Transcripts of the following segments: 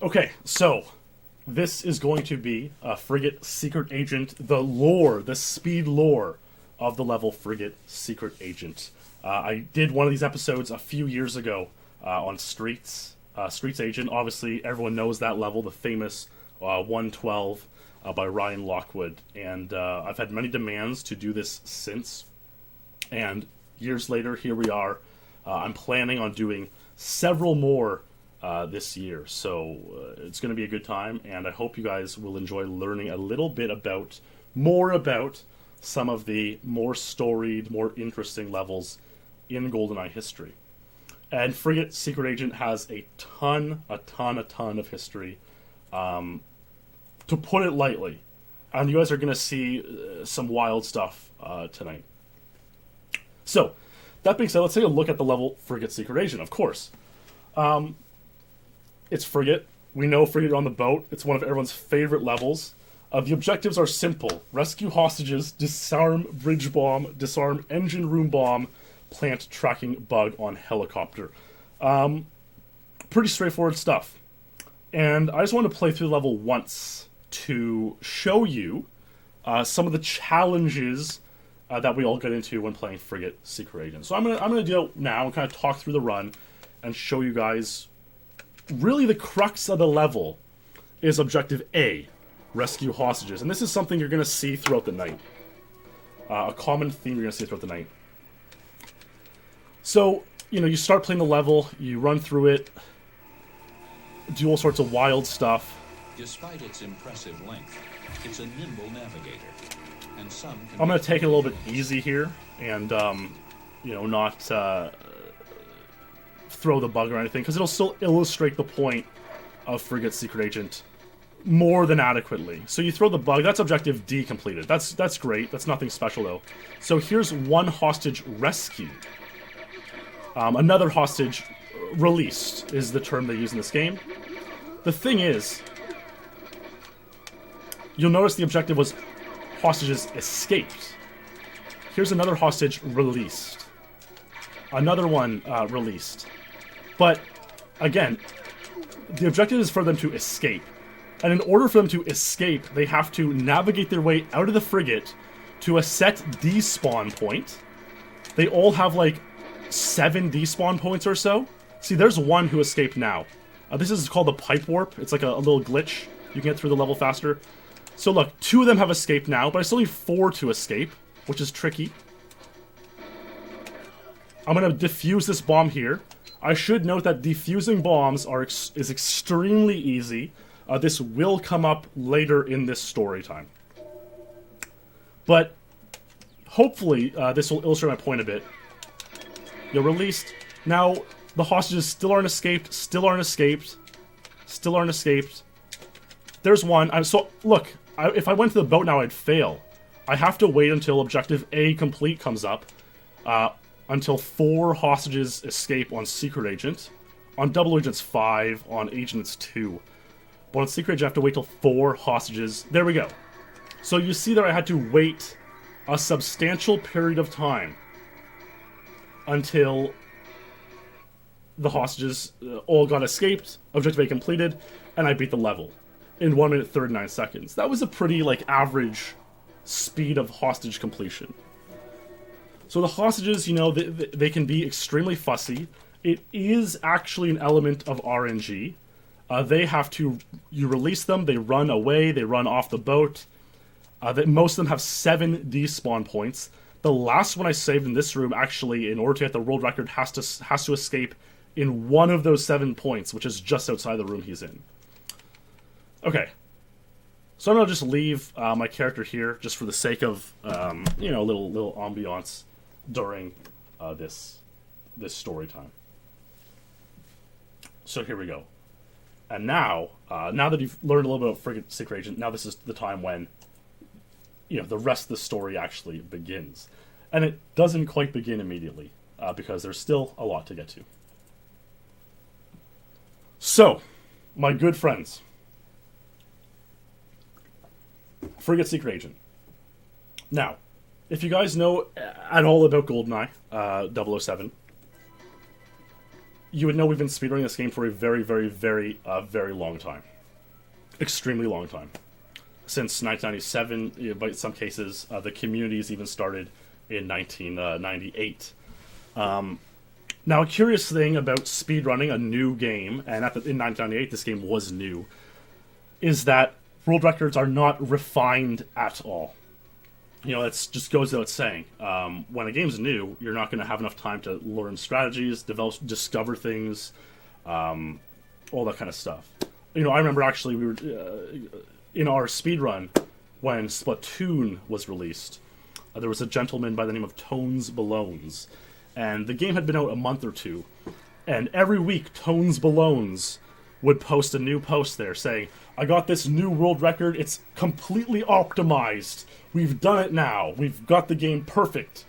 Okay, so this is going to be a Frigate Secret Agent, the lore, the speed lore of the level Frigate Secret Agent. I did one of these episodes a few years ago on Streets Agent. Obviously, everyone knows that level, the famous 112 by Ryan Lockwood. And I've had many demands to do this since. And years later, here we are. I'm planning on doing several more this year, so it's going to be a good time, and I hope you guys will enjoy learning a little bit more about some of the more storied, more interesting levels in GoldenEye history. And Frigate Secret Agent has a ton of history, to put it lightly, and you guys are going to see some wild stuff tonight. So, that being said, let's take a look at the level Frigate Secret Agent, of course. It's Frigate. We know Frigate on the boat. It's one of everyone's favorite levels. The objectives are simple. Rescue hostages, disarm bridge bomb, disarm engine room bomb, plant tracking bug on helicopter. Pretty straightforward stuff. And I just want to play through the level once to show you some of the challenges that we all get into when playing Frigate Secret Agent. So I'm gonna do it now and kind of talk through the run and show you guys. Really, the crux of the level is Objective A, rescue hostages. And this is something you're going to see throughout the night. A common theme you're going to see throughout the night. So, you start playing the level, you run through it, do all sorts of wild stuff. Despite its impressive length, it's a nimble navigator. And some I'm going to take it a little bit easy here, and, not throw the bug or anything, because it'll still illustrate the point of Frigate Secret Agent more than adequately. So you throw the bug, that's Objective D completed. That's great, that's nothing special though. So here's one hostage rescued. Another hostage released is the term they use in this game. The thing is, you'll notice the objective was hostages escaped. Here's another hostage released. Another one released. But, again, the objective is for them to escape. And in order for them to escape, they have to navigate their way out of the frigate to a set despawn point. They all have, 7 despawn points or so. See, there's one who escaped now. This is called the pipe warp. It's like a little glitch. You can get through the level faster. So look, 2 of them have escaped now, but I still need 4 to escape, which is tricky. I'm going to defuse this bomb here. I should note that defusing bombs is extremely easy. This will come up later in this story time. But hopefully this will illustrate my point a bit. You're released. Now, the hostages still aren't escaped, still aren't escaped, still aren't escaped. There's one. So, look, if I went to the boat now, I'd fail. I have to wait until Objective A complete comes up. Until 4 hostages escape on Secret Agent. On Double Agent it's 5, on Agent it's 2. But on Secret Agent I have to wait till 4 hostages. There we go. So you see that I had to wait a substantial period of time until the hostages all got escaped, Objective A completed, and I beat the level in 1 minute 39 seconds. That was a pretty, average speed of hostage completion. So the hostages, they can be extremely fussy. It is actually an element of RNG. You release them, they run away, they run off the boat. Most of them have 7 despawn points. The last one I saved in this room, actually, in order to get the world record, has to escape in one of those 7 points, which is just outside the room he's in. Okay. So I'm going to just leave my character here, just for the sake of, a little ambiance during this story time. So here we go. And now that you've learned a little bit about Frigate Secret Agent, now this is the time when, the rest of the story actually begins. And it doesn't quite begin immediately, because there's still a lot to get to. So, my good friends, Frigate Secret Agent. Now, if you guys know at all about GoldenEye 007, you would know we've been speedrunning this game for a very, very, very, very long time. Extremely long time. Since 1997, by some cases, the communities even started in 1998. Now, a curious thing about speedrunning a new game, and in 1998 this game was new, is that world records are not refined at all. You know, it just goes without saying. When a game's new, you're not going to have enough time to learn strategies, discover things, all that kind of stuff. You know, I remember actually we were in our speedrun when Splatoon was released. There was a gentleman by the name of Tones Ballones, and the game had been out a month or two, and every week Tones Ballones would post a new post there saying, I got this new world record, it's completely optimized, we've done it now, we've got the game perfect.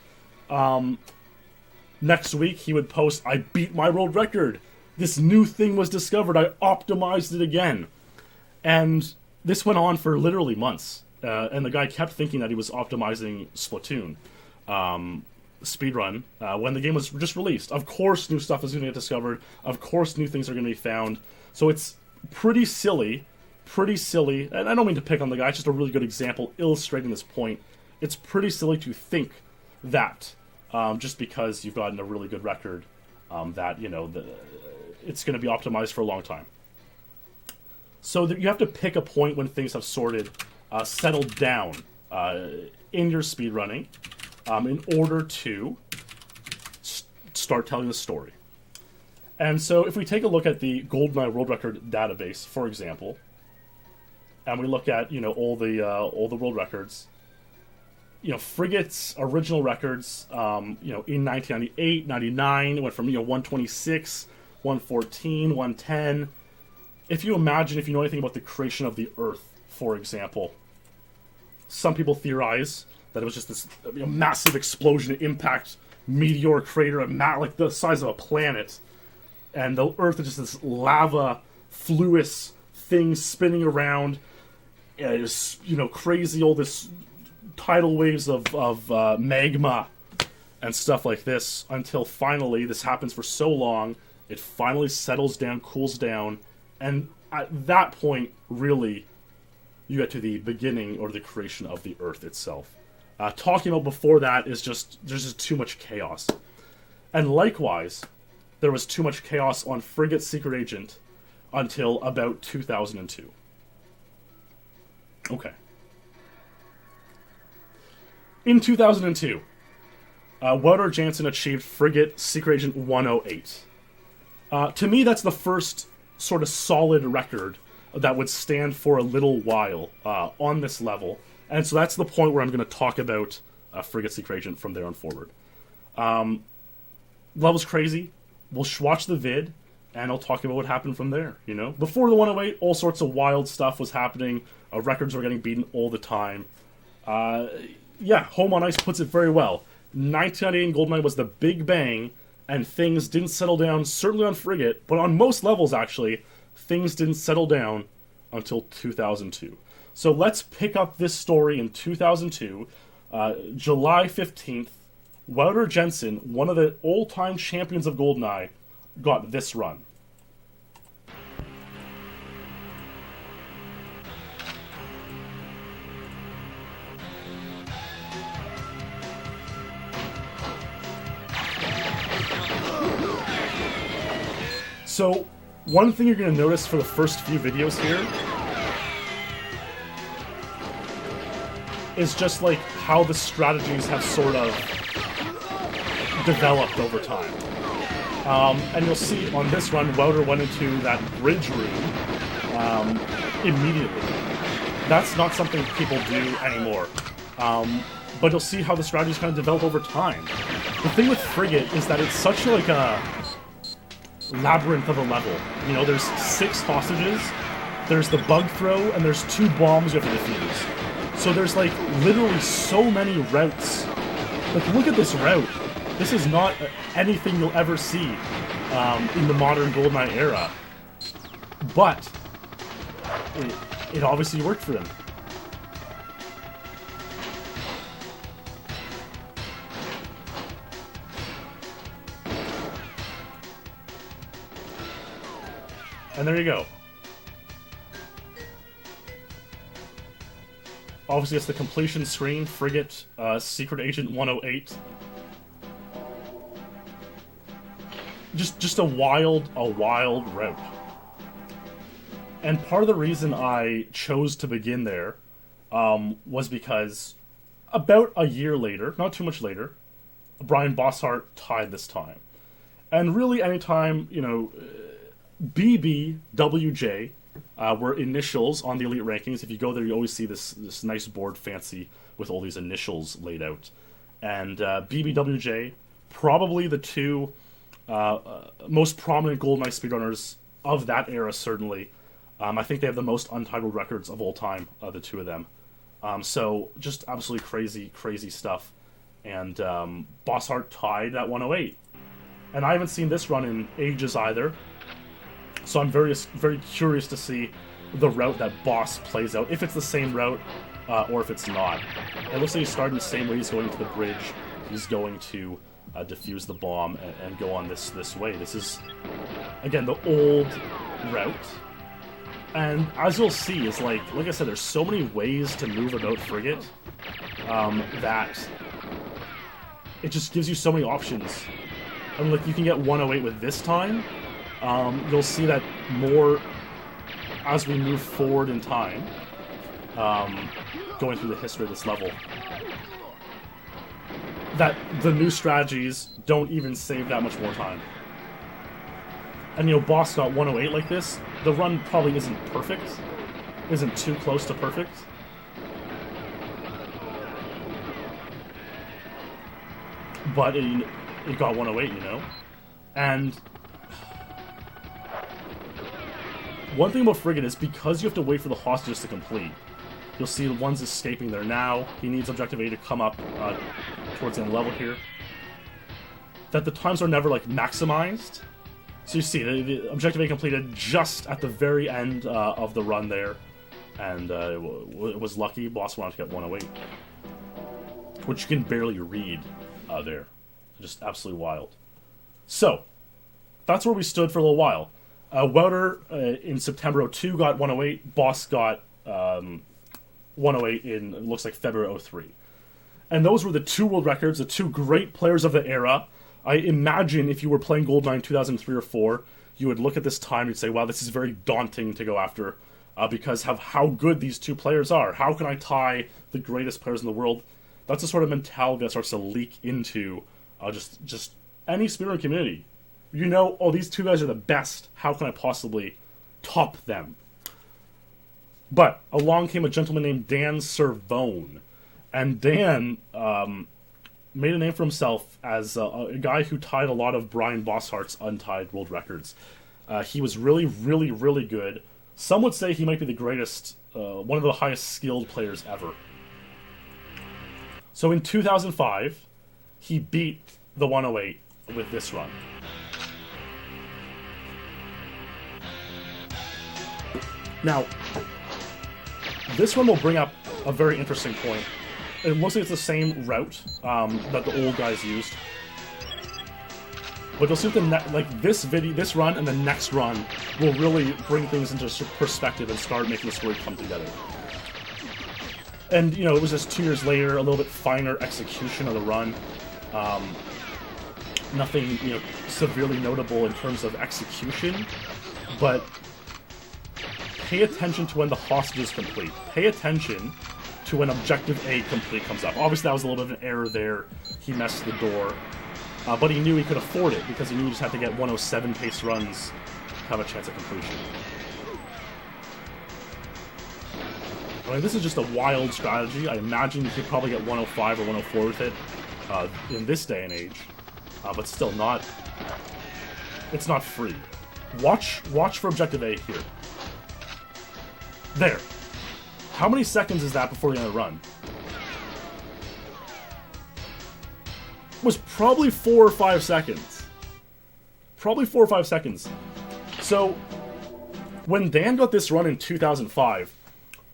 Next week he would post, I beat my world record, this new thing was discovered, I optimized it again. And this went on for literally months, and the guy kept thinking that he was optimizing Splatoon speedrun when the game was just released. Of course new stuff is going to get discovered, of course new things are going to be found, so it's pretty silly, and I don't mean to pick on the guy, it's just a really good example illustrating this point. It's pretty silly to think that, just because you've gotten a really good record, that, you know, it's going to be optimized for a long time. So you have to pick a point when things have settled down in your speedrunning in order to start telling the story. And so if we take a look at the GoldenEye World Record database, for example, and we look at, you know, all the world records, you know, Frigate's original records, you know, in 1998, 99, it went from, you know, 126, 114, 110. If you imagine, if you know anything about the creation of the Earth, for example, some people theorize that it was just this, you know, massive explosion, impact, meteor crater, like the size of a planet, and the Earth is just this lava, fluous thing spinning around. It's, you know, crazy, all this tidal waves of magma and stuff like this, until finally, this happens for so long, it finally settles down, cools down, and at that point, really, you get to the beginning or the creation of the Earth itself. Talking about before that is just, there's just too much chaos. And likewise, there was too much chaos on Frigate Secret Agent until about 2002. Okay. In 2002, Wouter Jansen achieved Frigate Secret Agent 108. To me, that's the first sort of solid record that would stand for a little while on this level. And so that's the point where I'm going to talk about Frigate Secret Agent from there on forward. Level's crazy. We'll watch the vid, and I'll talk about what happened from there, you know? Before the 108, all sorts of wild stuff was happening. Records were getting beaten all the time. Yeah, Home on Ice puts it very well. 1998 in GoldenEye was the big bang, and things didn't settle down, certainly on Frigate, but on most levels, actually, things didn't settle down until 2002. So let's pick up this story in 2002, July 15th, Wouter Jansen, one of the all-time champions of GoldenEye, got this run. So, one thing you're going to notice for the first few videos here is just like how the strategies have sort of developed over time. And you'll see on this run, Wouter went into that bridge room immediately. That's not something people do anymore. But you'll see how the strategies kind of develop over time. The thing with Frigate is that it's such like a labyrinth of a level. You know, there's 6 hostages, there's the bug throw, and there's 2 bombs you have to defuse. So there's like literally so many routes. Like, look at this route. This is not anything you'll ever see in the modern GoldenEye era. But it obviously worked for them. And there you go. Obviously, it's the completion screen, Frigate Secret Agent 108. Just a wild route. And part of the reason I chose to begin there was because about a year later, not too much later, Bryan Bosshardt tied this time. And really, anytime, you know, BBWJ were initials on the Elite Rankings. If you go there, you always see this nice board, fancy, with all these initials laid out. And BBWJ, probably the two most prominent GoldenEye speedrunners of that era, certainly. I think they have the most untitled records of all time, the two of them. So, just absolutely crazy stuff. And Bosshardt tied at 108. And I haven't seen this run in ages either. So I'm very curious to see the route that Boss plays out, if it's the same route or if it's not. It looks like he's starting the same way. He's going to the bridge. He's going to defuse the bomb and go on this way. This is, again, the old route. And as you'll see, it's like I said, there's so many ways to move about Frigate that it just gives you so many options. And like, you can get 108 with this time. You'll see that more as we move forward in time, going through the history of this level, that the new strategies don't even save that much more time. And, you know, Boss got 108 like this. The run probably isn't perfect, isn't too close to perfect. But it got 108, you know? And one thing about Frigate is, because you have to wait for the hostages to complete, you'll see the ones escaping there now. He needs Objective A to come up towards the end level here. That the times are never, like, maximized. So you see, the Objective A completed just at the very end of the run there. And it was lucky. Boss wanted to get 108. Which you can barely read there. Just absolutely wild. So, that's where we stood for a little while. Wouter in September 02 got 108. Boss got 108 in, it looks like, February 03. And those were the two world records, the two great players of the era. I imagine if you were playing GoldenEye in 2003 or 4, you would look at this time and you'd say, wow, this is very daunting to go after because of how good these two players are. How can I tie the greatest players in the world? That's the sort of mentality that starts to leak into just any speedrunning community. You know, oh, these two guys are the best. How can I possibly top them? But along came a gentleman named Dan Cervone. And Dan made a name for himself as a guy who tied a lot of Bryan Bosshardt's untied world records. He was really good. Some would say he might be the greatest, one of the highest skilled players ever. So in 2005, he beat the 108 with this run. Now, this one will bring up a very interesting point. It looks like it's the same route that the old guys used. But you'll see with this run and the next run will really bring things into perspective and start making the story come together. And, you know, it was just 2 years later, a little bit finer execution of the run. Nothing, you know, severely notable in terms of execution, but pay attention to when the hostages complete. Pay attention to when Objective A complete comes up. Obviously, that was a little bit of an error there. He messed the door. But he knew he could afford it, because he knew he just had to get 107 pace runs to have a chance at completion. I mean, this is just a wild strategy. I imagine you could probably get 105 or 104 with it in this day and age. But still not... It's not free. Watch for Objective A here. There. How many seconds is that before the end of the run? It was probably 4 or 5 seconds. Probably 4 or 5 seconds. So, when Dan got this run in 2005,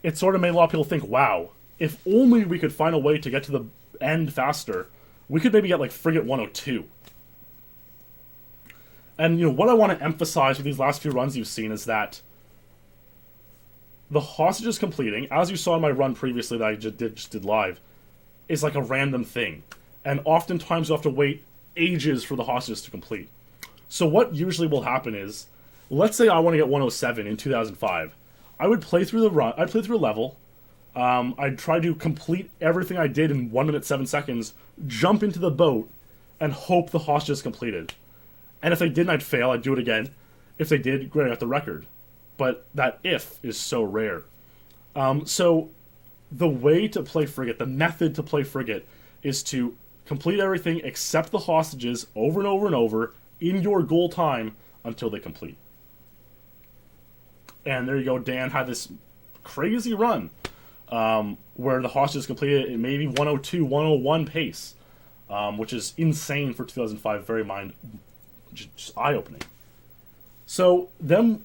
it sort of made a lot of people think, wow, if only we could find a way to get to the end faster, we could maybe get like Frigate 102. And, what I want to emphasize with these last few runs you've seen is that the hostages completing, as you saw in my run previously that I just did live, is like a random thing. And oftentimes you have to wait ages for the hostages to complete. So what usually will happen is, let's say I want to get 107 in 2005. I would play through the run. I'd play through a level. I'd try to complete everything I did in 1 minute 7 seconds, jump into the boat, and hope the hostages completed. And if they didn't, I'd fail. I'd do it again. If they did, great, I got the record. But that if is so rare. So the way to play Frigate, the method to play Frigate, is to complete everything except the hostages over and over and over in your goal time until they complete. And there you go. Dan had this crazy run where the hostages completed at maybe 102, 101 pace, which is insane for 2005. Very just eye-opening. So then,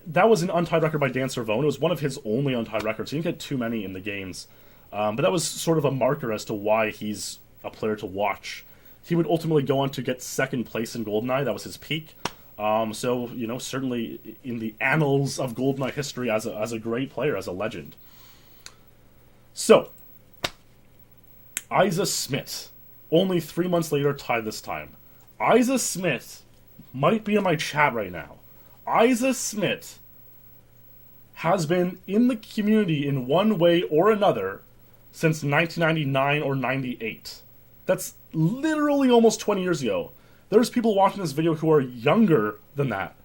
that was an untied record by Dan Cervone. It was one of his only untied records. He didn't get too many in the games. But that was sort of a marker as to why he's a player to watch. He would ultimately go on to get second place in GoldenEye. That was his peak. So, certainly in the annals of GoldenEye history as a great player, as a legend. So, Eise Smit, only 3 months later, tied this time. Eise Smit might be in my chat right now. Eise Smit has been in the community in one way or another since 1999 or 98. That's literally almost 20 years ago. There's people watching this video who are younger than that.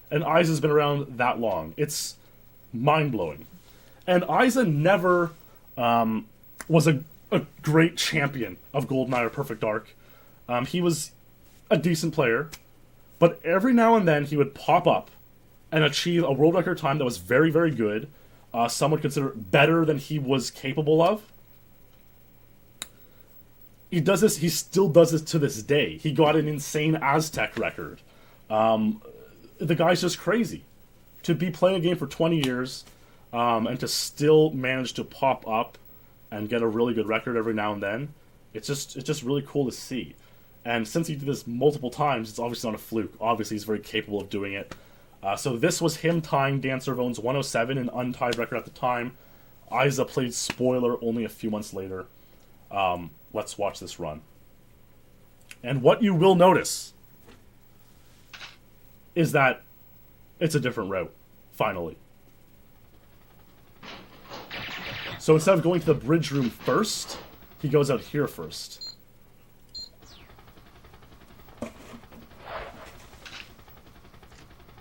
And Eise has been around that long. It's mind-blowing. And Eise never was a great champion of GoldenEye or Perfect Dark. He was a decent player, but every now and then he would pop up and achieve a world record time that was very, very good. Some would consider better than he was capable of. He does this. He still does this to this day. He got an insane Aztec record. The guy's just crazy. To be playing a game for 20 years and to still manage to pop up and get a really good record every now and then, it's just really cool to see. And since he did this multiple times, it's obviously not a fluke. Obviously, he's very capable of doing it. So this was him tying Dan Cervone's 107, an untied record at the time. Eise played spoiler only a few months later. Let's watch this run. And what you will notice is that it's a different route, finally. So instead of going to the bridge room first, he goes out here first.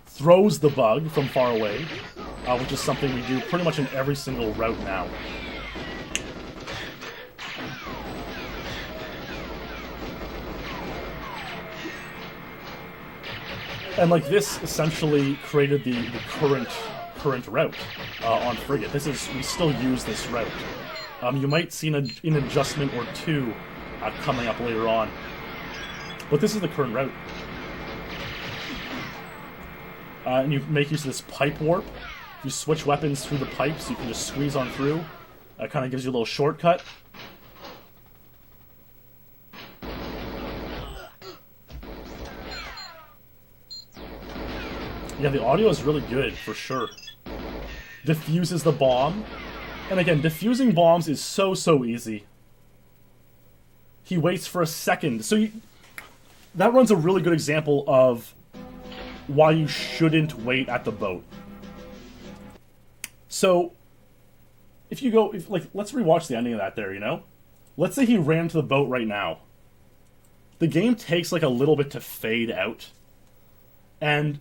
Throws the bug from far away, which is something we do pretty much in every single route now. And like this essentially created the current route on Frigate. We still use this route. You might see an adjustment or two coming up later on, but this is the current route. And you make use of this pipe warp. You switch weapons through the pipes, you can just squeeze on through. That kind of gives you a little shortcut. Yeah, the audio is really good, for sure. Diffuses the bomb. And again, diffusing bombs is so easy. He waits for a second. So that run's a really good example of why you shouldn't wait at the boat. So, let's rewatch the ending of that there, Let's say he ran to the boat right now. The game takes like a little bit to fade out. And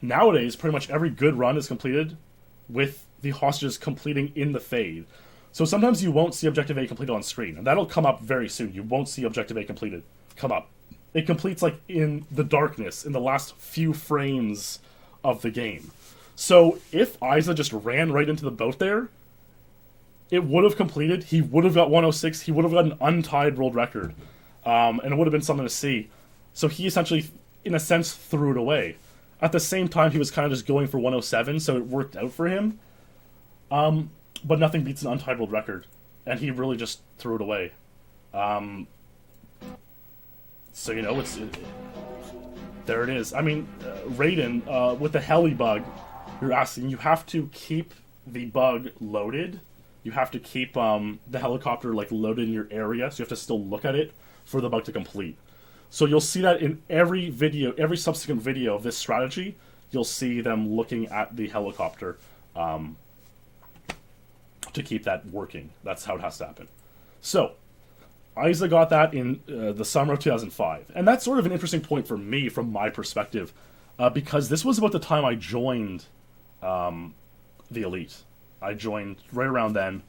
nowadays, pretty much every good run is completed with the hostages completing in the fade. So sometimes you won't see Objective A completed on screen, and that'll come up very soon. You won't see Objective A completed come up. It completes like in the darkness, in the last few frames of the game. So if Eise just ran right into the boat there, it would have completed. He would have got 106. He would have got an untied world record. And it would have been something to see. So he essentially, in a sense, threw it away. At the same time, he was kind of just going for 107, so it worked out for him. But nothing beats an untied world record. And he really just threw it away. So, There it is. I mean, Raiden, with the heli bug, you're asking, you have to keep the bug loaded. You have to keep the helicopter like loaded in your area, so you have to still look at it for the bug to complete. So you'll see that in every video, every subsequent video of this strategy, you'll see them looking at the helicopter to keep that working. That's how it has to happen. So, Eise got that in the summer of 2005. And that's sort of an interesting point for me, from my perspective, because this was about the time I joined the Elite. I joined right around then.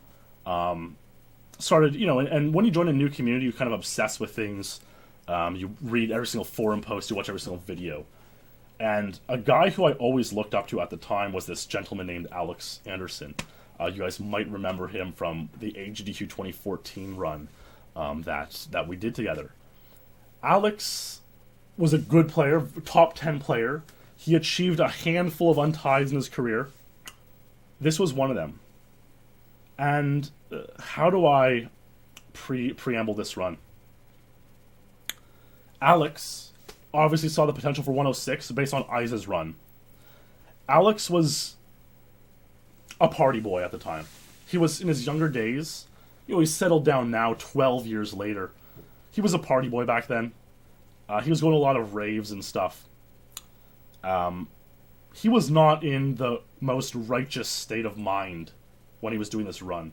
Started, and when you join a new community, you kind of obsess with things. You read every single forum post, you watch every single video. And a guy who I always looked up to at the time was this gentleman named Alex Anderson. You guys might remember him from the AGDQ 2014 run that we did together. Alex was a good player, top 10 player. He achieved a handful of unties in his career. This was one of them. And how do I preamble this run? Alex obviously saw the potential for 106 based on Eise's run. Alex was a party boy at the time. He was in his younger days. He's settled down now, 12 years later. He was a party boy back then. He was going to a lot of raves and stuff. He was not in the most righteous state of mind when he was doing this run.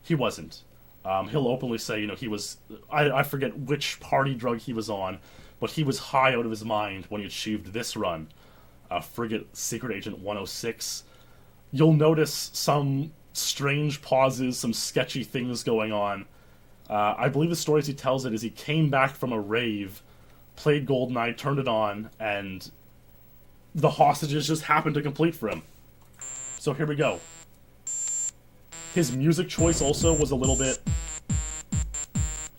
He wasn't. He'll openly say, he was... I forget which party drug he was on, but he was high out of his mind when he achieved this run. Frigate Secret Agent 106. You'll notice some strange pauses, some sketchy things going on. I believe the story as he tells it is he came back from a rave, played GoldenEye, turned it on, and the hostages just happened to complete for him. So here we go. His music choice also was a little bit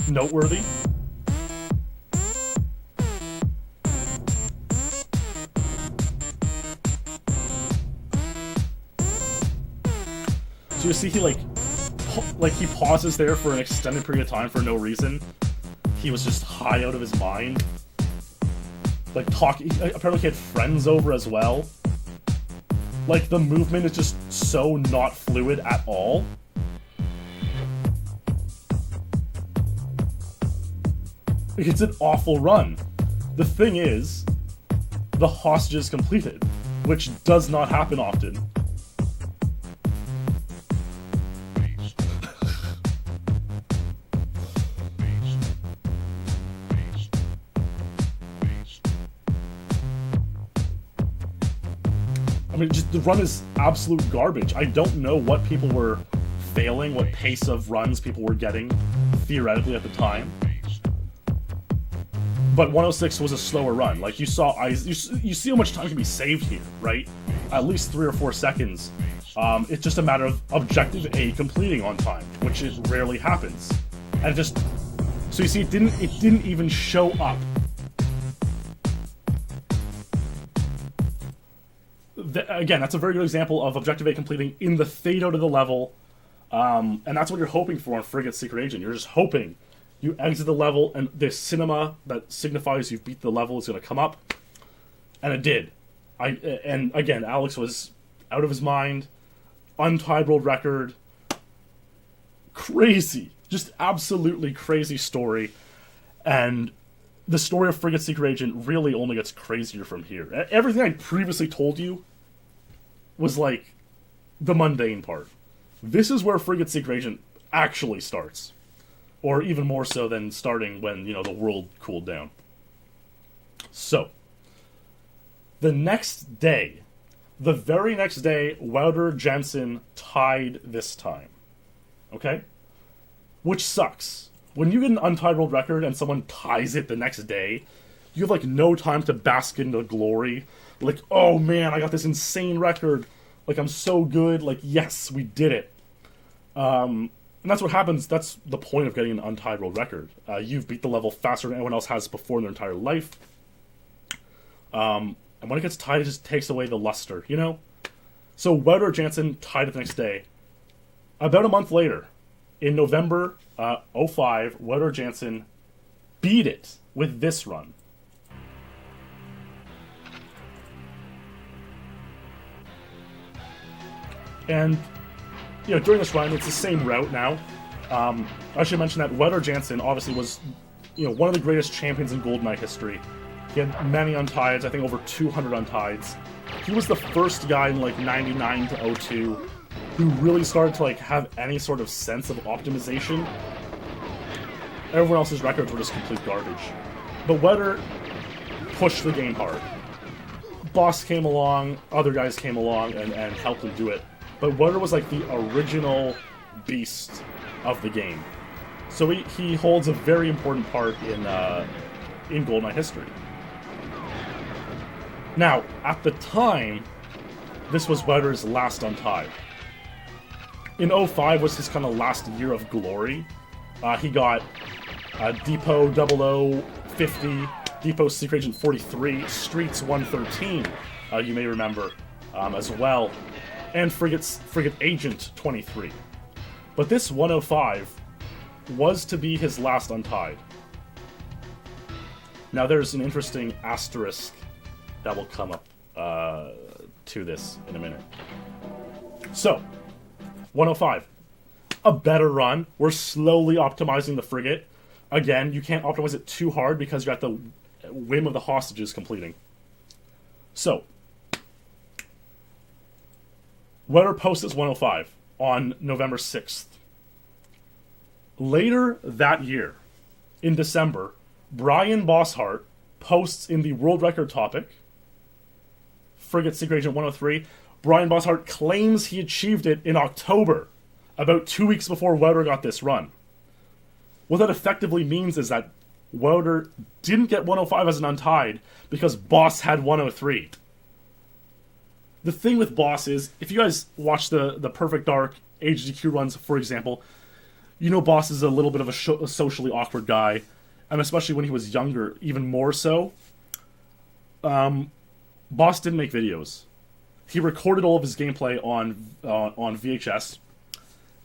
noteworthy. So you see he he pauses there for an extended period of time for no reason. He was just high out of his mind. Apparently he had friends over as well. The movement is just so not fluid at all. It's an awful run. The thing is, the hostages completed, which does not happen often. Just the run is absolute garbage. I don't know what people were failing, what pace of runs people were getting, theoretically, at the time. But 106 was a slower run. You saw you see how much time can be saved here, right? At least 3 or 4 seconds. It's just a matter of Objective A completing on time, which it rarely happens. And so you see, it didn't even show up. Again, that's a very good example of Objective A completing in the fade out of the level, and that's what you're hoping for on Frigate Secret Agent. You're just hoping you exit the level, and the cinema that signifies you've beat the level is going to come up, and it did. And again, Alex was out of his mind, untied world record, crazy, just absolutely crazy story, and the story of Frigate Secret Agent really only gets crazier from here. Everything I previously told you was the mundane part. This is where Frigate Secret Agent actually starts. Or even more so than starting when, the world cooled down. So, the next day, the very next day, Wouter Jansen tied this time. Okay? Which sucks. When you get an untied world record and someone ties it the next day, you have no time to bask in the glory. Oh man, I got this insane record. I'm so good. Yes, we did it. And that's what happens. That's the point of getting an untied world record. You've beat the level faster than anyone else has before in their entire life. And when it gets tied, it just takes away the luster, So Wouter Jansen tied it the next day. About a month later, in November 05, Wouter Jansen beat it with this run. And, during this run, it's the same route now. I should mention that Wouter Jansen obviously was, one of the greatest champions in GoldenEye history. He had many untieds, I think over 200 untieds. He was the first guy in, 99 to 02 who really started to, have any sort of sense of optimization. Everyone else's records were just complete garbage. But Wouter pushed the game hard. Boss came along, other guys came along and helped him do it. But Wouter was the original beast of the game. So he holds a very important part in GoldenEye history. Now, at the time, this was Wouter's last untied. In 05 was his kind of last year of glory. He got Depot 0050, Depot Secret Agent 43, Streets 113, you may remember, as well, and Frigate Agent 23. But this 105 was to be his last untied. Now there's an interesting asterisk that will come up to this in a minute. So, 105. A better run. We're slowly optimizing the frigate. Again, you can't optimize it too hard because you're at the whim of the hostages completing. So, Wouter posts this 105 on November 6th. Later that year, in December, Bryan Bosshardt posts in the world record topic, Frigate Secret Agent 103, Bryan Bosshardt claims he achieved it in October, about 2 weeks before Wouter got this run. What that effectively means is that Wouter didn't get 105 as an untied because Boss had 103. The thing with Boss is, if you guys watch the Perfect Dark HDQ runs, for example, Boss is a little bit of a socially awkward guy, and especially when he was younger, even more so. Boss didn't make videos. He recorded all of his gameplay on VHS,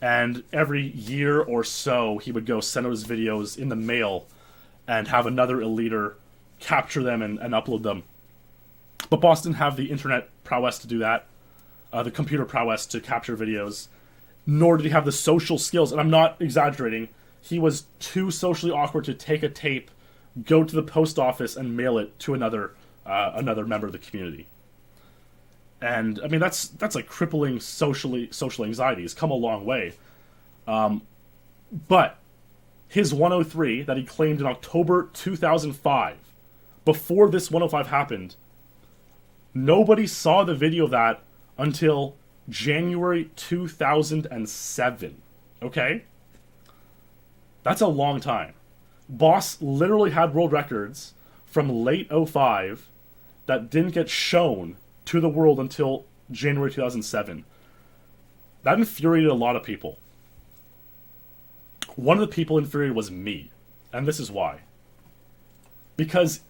and every year or so he would go send out his videos in the mail and have another eliter capture them and upload them. But Boss didn't have the internet prowess to do that, the computer prowess to capture videos, nor did he have the social skills, and I'm not exaggerating. He was too socially awkward to take a tape, go to the post office, and mail it to another member of the community. And, I mean, that's crippling social anxiety. He's come a long way. But his 103 that he claimed in October 2005, before this 105 happened, nobody saw the video of that until January 2007. Okay? That's a long time. Boss literally had world records from late 05 that didn't get shown to the world until January 2007. That infuriated a lot of people. One of the people infuriated was me. And this is why. Because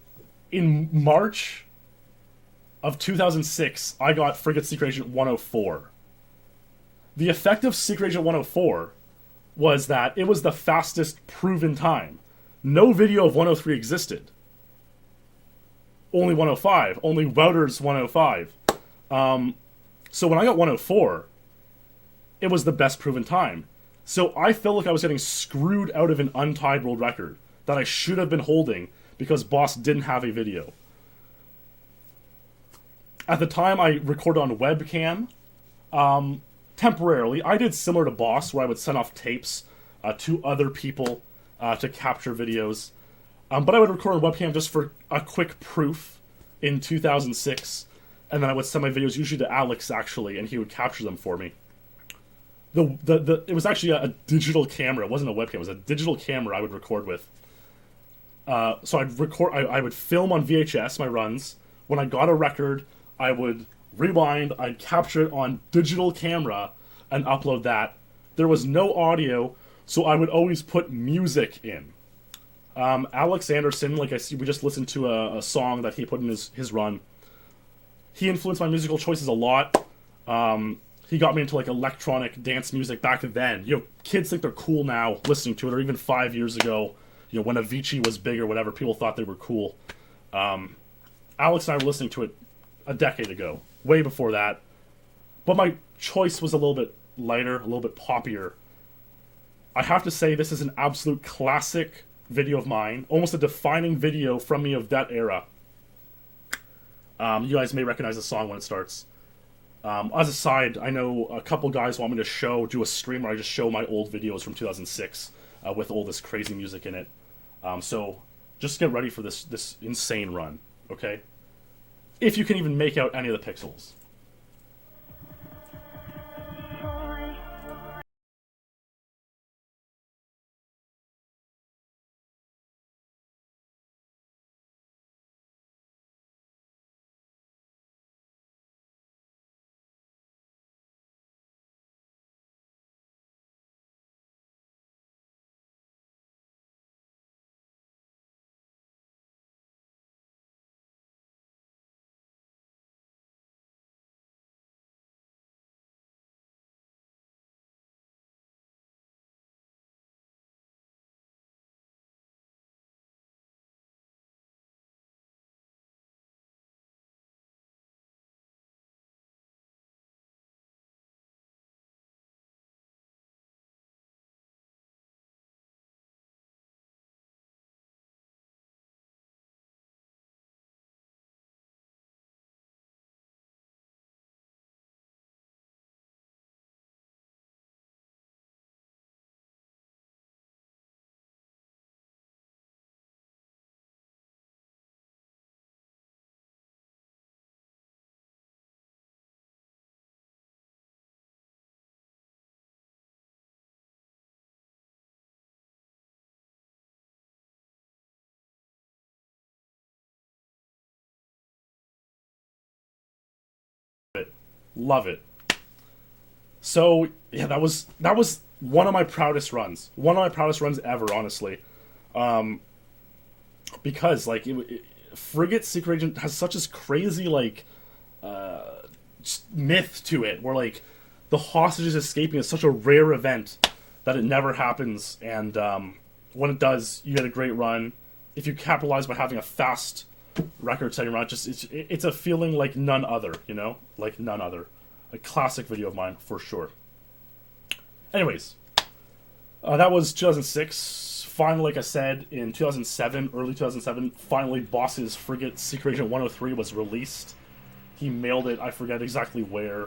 in March of 2006, I got Frigate Secret Agent 104. The effect of Secret Agent 104 was that it was the fastest proven time. No video of 103 existed. Only 105. Only Wouter's 105. So when I got 104, it was the best proven time. So I felt like I was getting screwed out of an untied world record that I should have been holding because Boss didn't have a video. At the time, I recorded on webcam. Temporarily, I did similar to Boss, where I would send off tapes to other people to capture videos. But I would record on webcam just for a quick proof in 2006, and then I would send my videos usually to Alex, actually, and he would capture them for me. It was actually a digital camera. It wasn't a webcam. It was a digital camera I would record with. So I would film on VHS my runs. When I got a record, I would rewind, I'd capture it on digital camera and upload that. There was no audio, so I would always put music in. Alex Anderson, we just listened to a song that he put in his run. He influenced my musical choices a lot. He got me into electronic dance music back then. Kids think they're cool now listening to it, or even 5 years ago, when Avicii was big or whatever, people thought they were cool. Alex and I were listening to it a decade ago, way before that. But my choice was a little bit lighter, a little bit poppier. I have to say this is an absolute classic video of mine, almost a defining video from me of that era. You guys may recognize the song when it starts. As a side, I know a couple guys want me to do a stream where I just show my old videos from 2006 with all this crazy music in it. So just get ready for this insane run, okay? If you can even make out any of the pixels. Love it. So yeah, that was one of my proudest runs. One of my proudest runs ever, honestly. Because like Frigate Secret Agent has such this crazy like myth to it, where like the hostages escaping is such a rare event that it never happens, and when it does, you get a great run. If you capitalize by having a fast record-setting run, it's a feeling like none other, you know, like none other. A classic video of mine for sure. Anyways, that was 2006. Finally, like I said, in 2007, early 2007, finally Boss's Frigate Secret Agent 103 was released. He mailed it, I forget exactly where,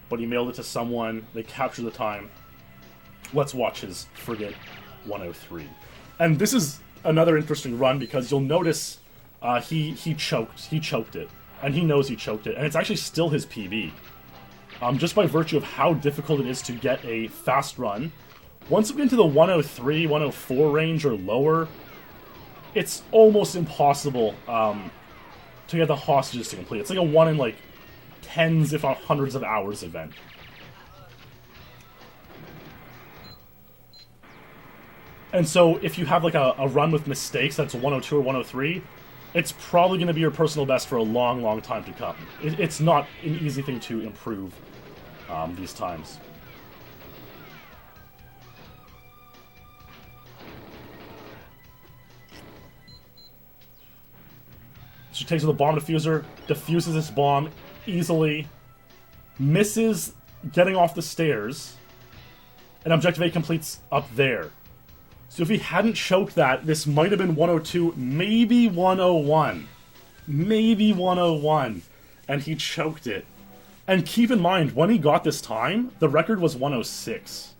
but he mailed it to someone. They captured the time. Let's watch his Frigate 103. And this is another interesting run because you'll notice he choked it, and he knows he choked it, and it's actually still his PB. Just by virtue of how difficult it is to get a fast run. Once you get into the 103, 104 range or lower, it's almost impossible to get the hostages to complete. It's like a 1 in like tens, if not hundreds of hours event. And so if you have like a run with mistakes that's 102 or 103, it's probably going to be your personal best for a long, long time to come. It's not an easy thing to improve these times. She takes the bomb diffuser, diffuses this bomb easily, misses getting off the stairs, and Objective A completes up there. So if he hadn't choked that, this might have been 102, maybe 101. Maybe 101. And he choked it. And keep in mind, when he got this time, the record was 106.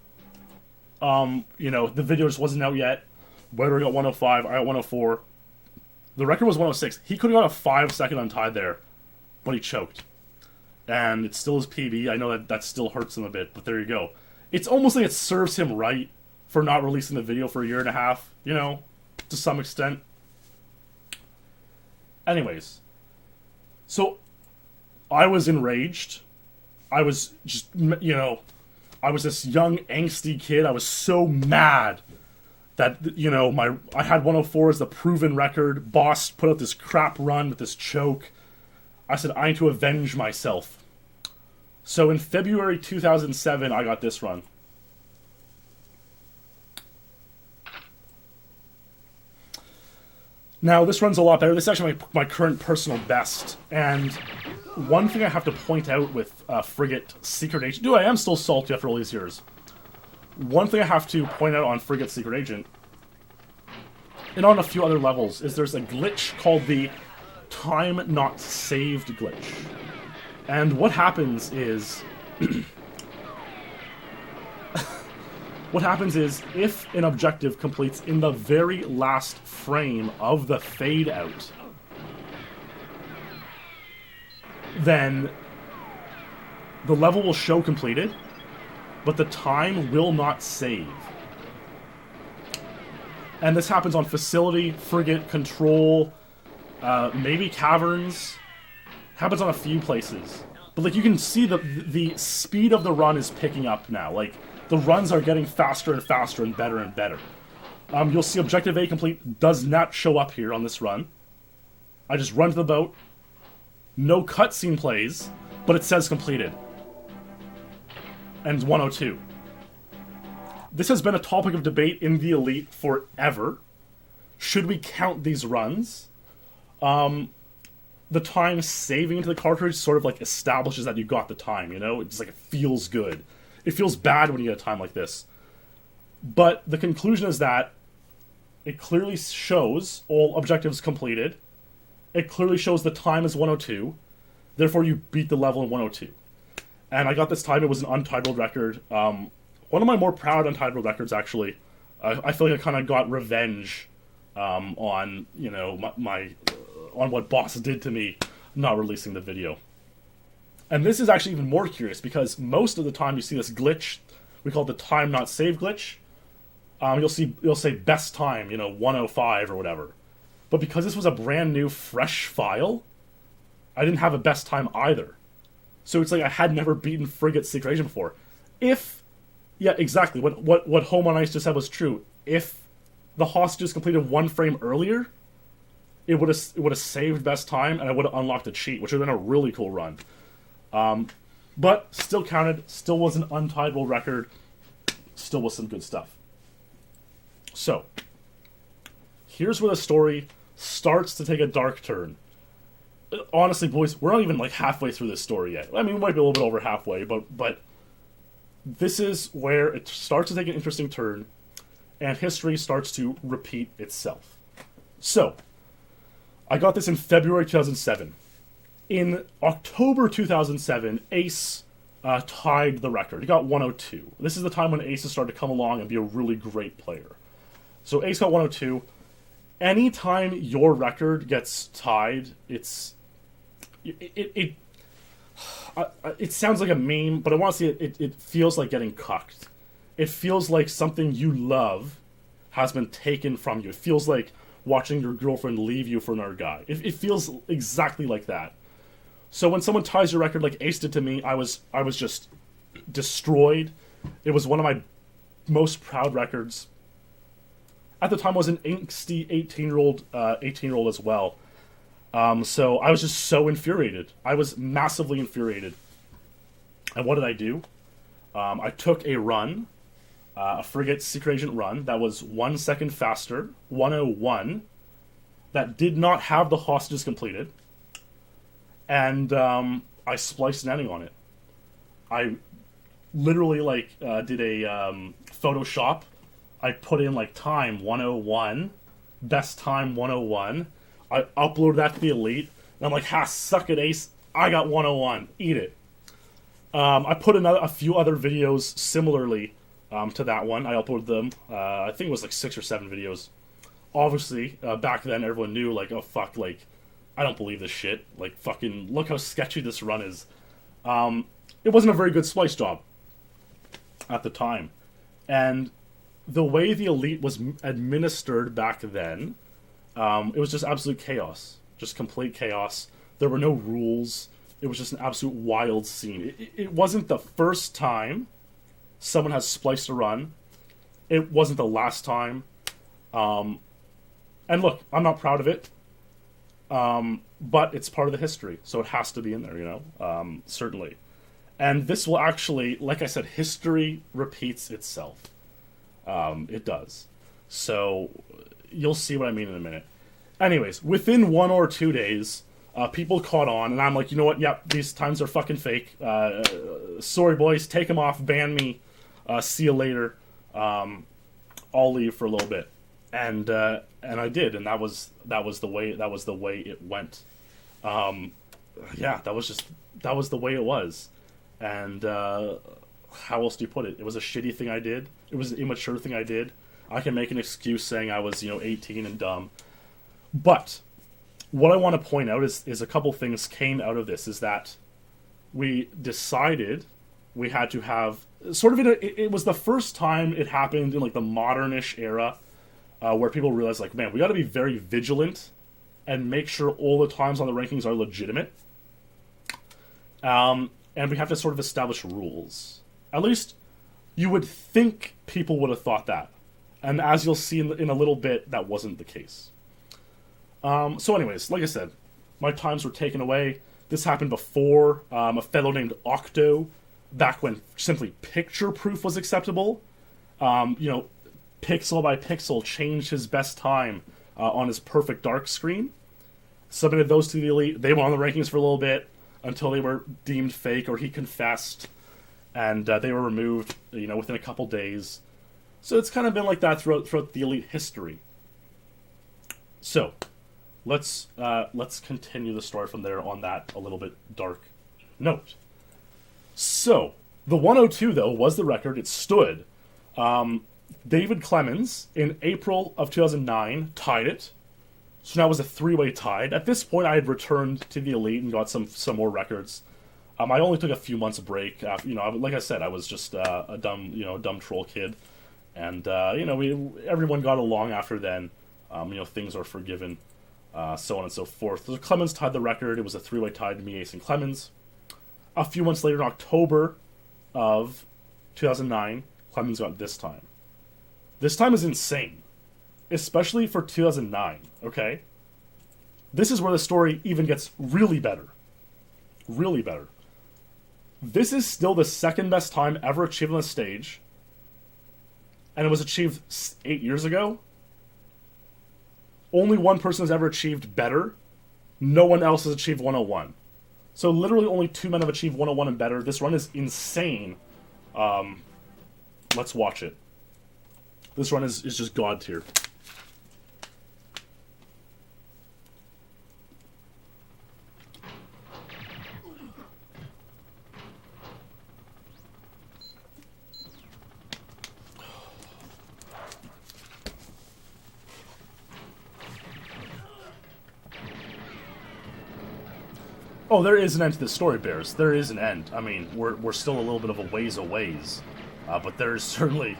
You know, the video just wasn't out yet. Wouter got 105, I got 104. The record was 106. He could have got a 5-second untied there, but he choked. And it's still his PB. I know that still hurts him a bit, but there you go. It's almost like it serves him right for not releasing the video for a year and a half, you know, to some extent. Anyways, so I was enraged. I was just, you know, I was this young, angsty kid. I was so mad that, you know, I had 104 as the proven record. Boss put out this crap run with this choke. I said, I need to avenge myself. So in February 2007, I got this run. Now, this runs a lot better. This is actually my current personal best. And one thing I have to point out with Frigate Secret Agent... Dude, I am still salty after all these years. One thing I have to point out on Frigate Secret Agent, and on a few other levels, is there's a glitch called the time not saved glitch. And what happens is... what happens is, if an objective completes in the very last frame of the fade out, then the level will show completed, but the time will not save. And this happens on Facility, Frigate, Control, maybe Caverns. Happens on a few places. But like you can see the speed of the run is picking up now. Like, the runs are getting faster and faster and better and better. You'll see Objective A complete does not show up here on this run. I just run to the boat. No cutscene plays, but it says completed. And 102. This has been a topic of debate in the Elite forever. Should we count these runs? The time saving into the cartridge sort of like establishes that you got the time, you know? It's like it feels good. It feels bad when you get a time like this. But the conclusion is that it clearly shows all objectives completed. It clearly shows the time is 102. Therefore, you beat the level in 102. And I got this time. It was an untitled record. One of my more proud untitled records, actually. I feel like I kind of got revenge on, you know, on what Boss did to me not releasing the video. And this is actually even more curious, because most of the time you see this glitch, we call it the time not saved glitch. You'll say best time, you know, 105 or whatever. But because this was a brand new, fresh file, I didn't have a best time either. So it's like I had never beaten Frigate Secret Agent before. Yeah, exactly. What Home on Ice just said was true. If the hostages completed one frame earlier, it would have saved best time, and I would have unlocked a cheat, which would have been a really cool run. But still counted, still was an untitled record, still was some good stuff. So, here's where the story starts to take a dark turn. Honestly, boys, we're not even like halfway through this story yet. I mean, we might be a little bit over halfway, but this is where it starts to take an interesting turn, and history starts to repeat itself. So, I got this in February 2007. In October 2007, Eise tied the record. He got 102. This is the time when Eise started to come along and be a really great player. So Eise got 102. Anytime your record gets tied, it sounds like a meme, but I want to see it feels like getting cucked. It feels like something you love has been taken from you. It feels like watching your girlfriend leave you for another guy. It feels exactly like that. So when someone ties your record like Eise did to me, I was just destroyed. It was one of my most proud records. At the time, I was an angsty 18-year-old as well. So I was just so infuriated. I was massively infuriated. And what did I do? I took a run, a Frigate Secret Agent run, that was 1 second faster, 101, that did not have the hostages completed. And I spliced an ending on it. I literally did a Photoshop. I put in time 101, best time 101. I uploaded that to the Elite, and I'm like, ha, suck it, Eise. I got 101. Eat it. I put a few other videos similarly to that one. I uploaded them. I think it was 6 or 7 videos. Obviously, back then everyone knew oh fuck, I don't believe this shit. Fucking look how sketchy this run is. It wasn't a very good splice job at the time. And the way the Elite was administered back then, it was just absolute chaos. Just complete chaos. There were no rules. It was just an absolute wild scene. It wasn't the first time someone has spliced a run. It wasn't the last time. And look, I'm not proud of it. But it's part of the history, so it has to be in there, certainly. And this will actually, like I said, history repeats itself. It does. So, you'll see what I mean in a minute. Anyways, within 1 or 2 days, people caught on, and I'm like, you know what? Yep, these times are fucking fake. Sorry, boys, take them off, ban me. See you later. I'll leave for a little bit, and I did, and that was the way it went. Yeah, that was the way it was, and how else do you put it? It was a shitty thing I did. It was an immature thing I did. I can make an excuse saying I was 18 and dumb, but what I want to point out is a couple things came out of this. Is that we decided we had to have sort of it was the first time it happened in like the modernish era where people realized like, man, we got to be very vigilant and make sure all the times on the rankings are legitimate. And we have to sort of establish rules. At least you would think people would have thought that. And as you'll see in a little bit, that wasn't the case. So anyways, like I said, my times were taken away. This happened before a fellow named Octo, back when simply picture proof was acceptable. Pixel by pixel changed his best time on his perfect dark screen. Submitted those to the elite. They went on the rankings for a little bit until they were deemed fake or he confessed, and they were removed, within a couple days. So it's kind of been like that throughout the elite history. So let's continue the story from there on that a little bit dark note. So the 102 though was the record. It stood. David Clemens in April of 2009 tied it. So now it was a 3-way tied. At this point, I had returned to the elite and got some more records. I only took a few months break. Like I said, I was just a dumb troll kid, and everyone got along after then. Things are forgiven, so on and so forth. So Clemens tied the record. It was a 3-way tie to me, Eise, and Clemens. A few months later, in October of 2009, Clemens got this time. This time is insane, especially for 2009. Okay, this is where the story even gets really better. Really better. This is still the second best time ever achieved on the stage, and it was achieved 8 years ago. Only one person has ever achieved better. No one else has achieved 101. So literally only 2 men have achieved 101 and better. This run is insane. Let's watch it. This run is just god tier. Oh, there is an end to this story, Bears. There is an end. I mean, we're still a little bit of a ways away, but there is certainly...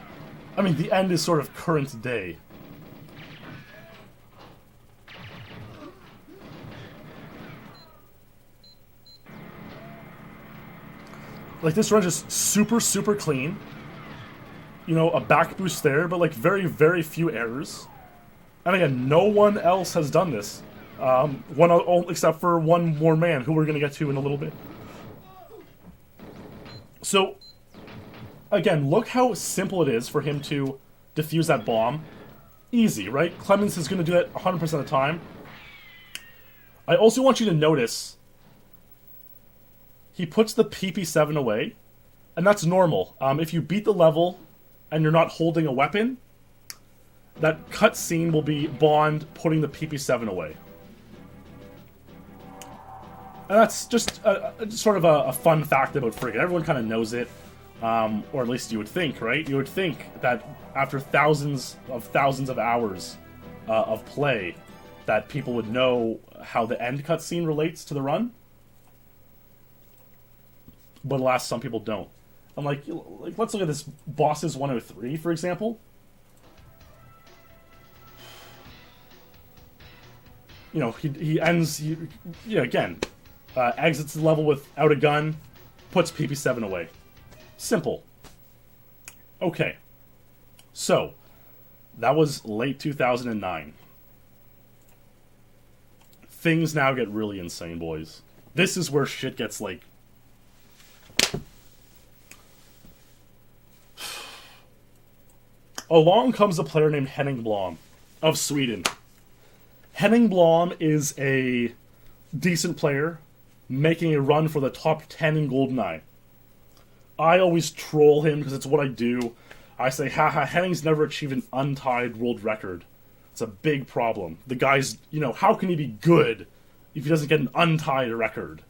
I mean, the end is sort of current day. Like, this run is super, super clean. A back boost there, but, like, very, very few errors. And again, no one else has done this. Except for one more man, who we're going to get to in a little bit. So, again, look how simple it is for him to defuse that bomb. Easy, right? Clemens is going to do that 100% of the time. I also want you to notice he puts the PP7 away, and that's normal. If you beat the level and you're not holding a weapon, that cutscene will be Bond putting the PP7 away. And that's just sort of a fun fact about Frigate. Everyone kind of knows it, or at least you would think, right? You would think that after thousands of hours of play, that people would know how the end cutscene relates to the run. But alas, some people don't. I'm like, let's look at this Bosses 103, for example. He ends, again... exits the level without a gun, puts PP7 away. Simple. Okay. So, that was late 2009. Things now get really insane, boys. This is where shit gets, like... Along comes a player named Henning Blom of Sweden. Henning Blom is a decent player, making a run for the top 10 in GoldenEye. I always troll him because it's what I do. I say, haha, Henning's never achieved an untied world record. It's a big problem. The guy's, how can he be good if he doesn't get an untied record?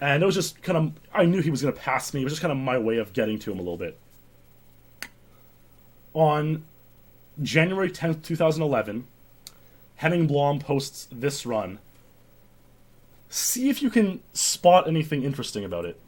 And it was just kind of, I knew he was going to pass me. It was just kind of my way of getting to him a little bit. On January 10th, 2011, Henning Blom posts this run. See if you can spot anything interesting about it.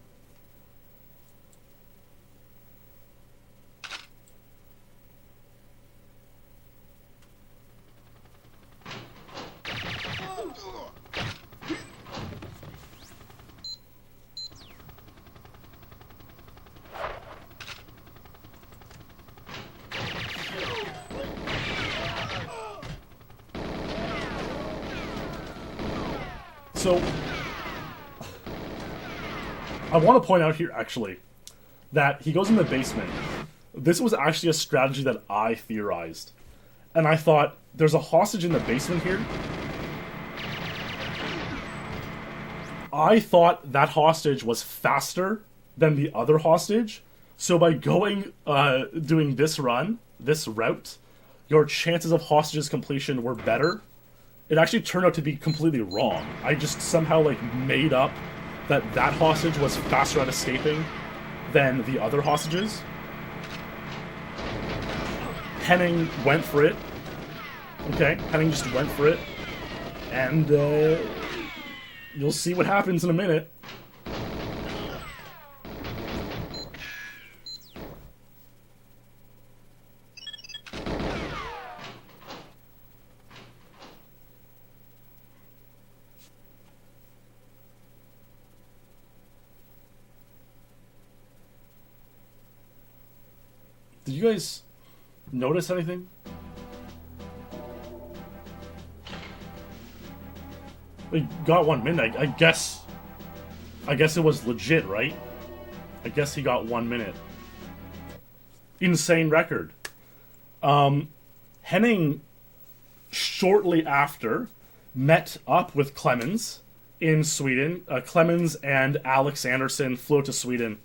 So, I want to point out here, actually, that he goes in the basement. This was actually a strategy that I theorized. And I thought, there's a hostage in the basement here. I thought that hostage was faster than the other hostage. So by going, doing this run, this route, your chances of hostage's completion were better. It actually turned out to be completely wrong. I just somehow, made up that hostage was faster at escaping than the other hostages. Henning went for it. Okay, Henning just went for it. And, you'll see what happens in a minute. Did you guys notice anything? We got 1 minute. I guess it was legit, right? I guess he got 1 minute. Insane record. Henning, shortly after, met up with Clemens in Sweden. Clemens and Alex Anderson flew to Sweden.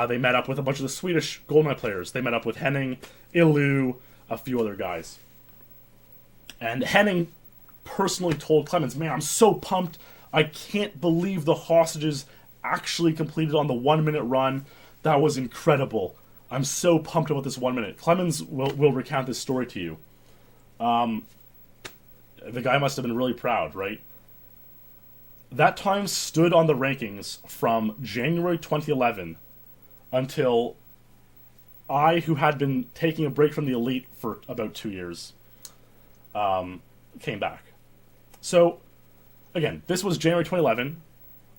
They met up with a bunch of the Swedish GoldenEye players. They met up with Henning, Ilu, a few other guys. And Henning personally told Clemens, man, I'm so pumped. I can't believe the hostages actually completed on the 1 minute run. That was incredible. I'm so pumped about this 1 minute. Clemens will recount this story to you. The guy must have been really proud, right? That time stood on the rankings from January 2011 until I, who had been taking a break from the Elite for about 2 years, came back. So, again, this was January 2011,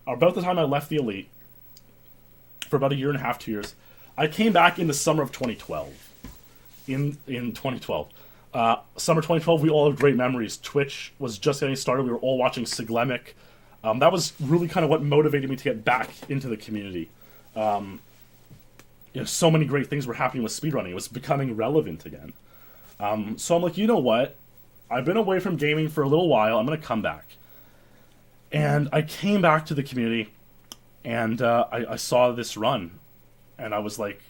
about the time I left the Elite, for about a year and a half, 2 years. I came back in the summer of 2012. In 2012. Summer 2012, we all have great memories. Twitch was just getting started. We were all watching Siglemic. That was really kind of what motivated me to get back into the community. So many great things were happening with speedrunning. It was becoming relevant again. So I'm like, you know what? I've been away from gaming for a little while. I'm going to come back. And I came back to the community, and I saw this run. And I was like,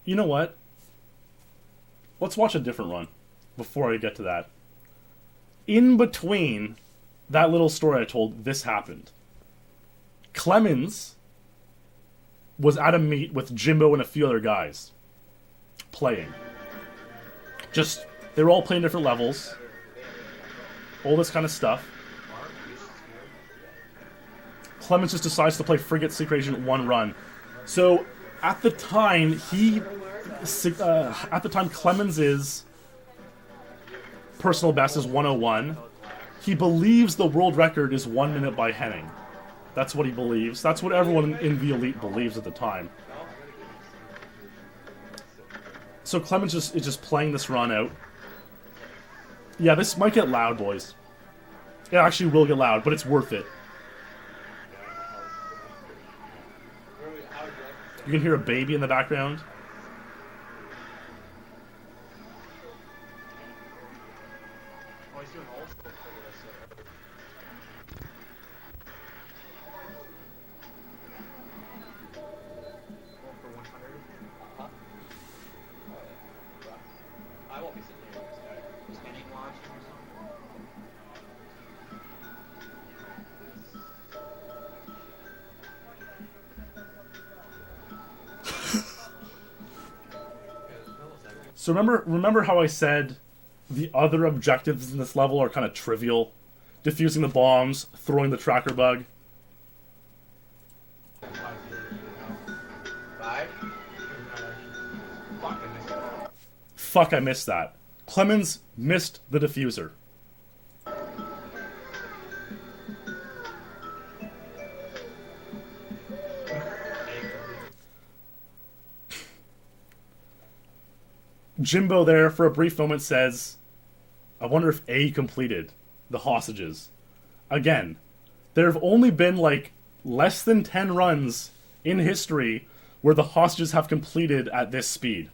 you know what? Let's watch a different run before I get to that. In between that little story I told, this happened. Clemens was at a meet with Jimbo and a few other guys playing. They were all playing different levels. All this kind of stuff. Clemens just decides to play Frigate Secret Agent 1 run. So, at the time, Clemens's personal best is 101. He believes the world record is 1 minute by Henning. That's what he believes. That's what everyone in the Elite believes at the time. So Clemens is just playing this run out. Yeah, this might get loud, boys. It actually will get loud, but it's worth it. You can hear a baby in the background. So remember how I said the other objectives in this level are kind of trivial? Defusing the bombs, throwing the tracker bug. 5? Fuck, I missed that. Clemens missed the diffuser. Jimbo there for a brief moment says, I wonder if A completed the hostages. Again, there have only been like less than 10 runs in history where the hostages have completed at this speed.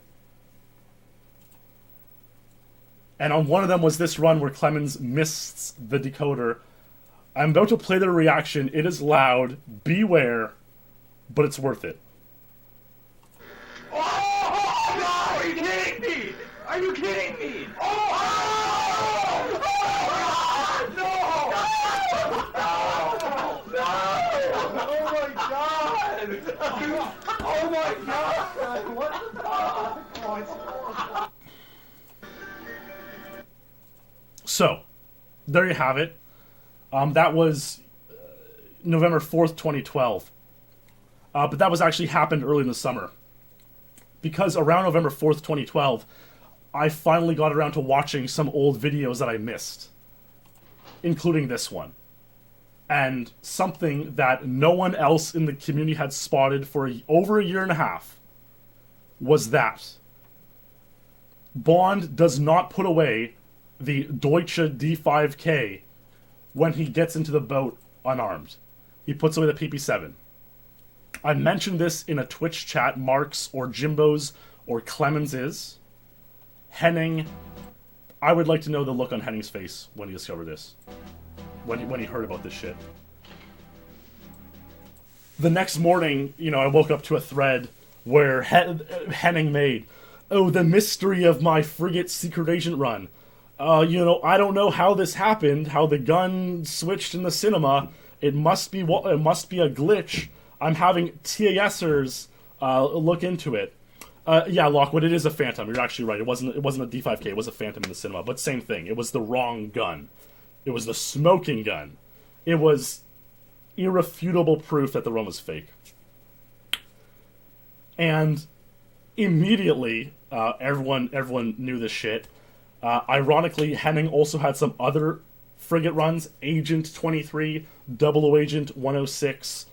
And on one of them was this run where Clemens missed the decoder. I'm about to play the reaction. It is loud. Beware. But it's worth it. Oh, no! Are you kidding me? Are you kidding me? Oh! No! No! Oh my god! Oh my god! What the fuck? Oh, it's... So, there you have it. That was November 4th, 2012. But that was actually happened early in the summer. Because around November 4th, 2012, I finally got around to watching some old videos that I missed. Including this one. And something that no one else in the community had spotted for over a year and a half was that Bond does not put away the Deutsche D5K when he gets into the boat unarmed. He puts away the PP7. I mentioned this in a Twitch chat, Mark's or Jimbo's or Clemens's. Henning, I would like to know the look on Henning's face when he discovered this. When he heard about this shit. The next morning, I woke up to a thread where Henning made, oh, the mystery of my Frigate Secret Agent run. I don't know how this happened, how the gun switched in the cinema. It must be a glitch. I'm having TASers look into it. Yeah, Lockwood, it is a Phantom. You're actually right. It wasn't a D5K. It was a Phantom in the cinema. But same thing. It was the wrong gun. It was the smoking gun. It was irrefutable proof that the run was fake. And immediately, everyone knew this shit. Ironically, Henning also had some other frigate runs. Agent 23, Double Agent 106.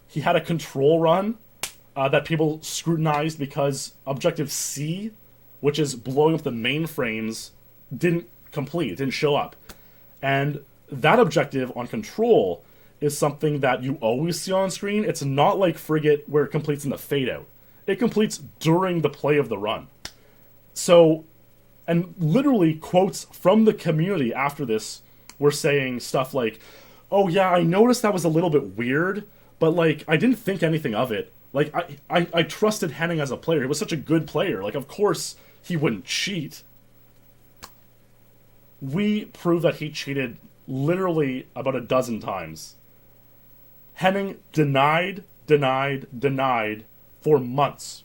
He had a control run that people scrutinized because Objective C, which is blowing up the mainframes, didn't complete. It didn't show up. And that objective on control is something that you always see on screen. It's not like Frigate where it completes in the fade out. It completes during the play of the run. So, and literally quotes from the community after this were saying stuff like, oh yeah, I noticed that was a little bit weird, but like, I didn't think anything of it. Like, I trusted Henning as a player. He was such a good player. Like, of course he wouldn't cheat. We proved that he cheated literally about a dozen times. Henning denied for months.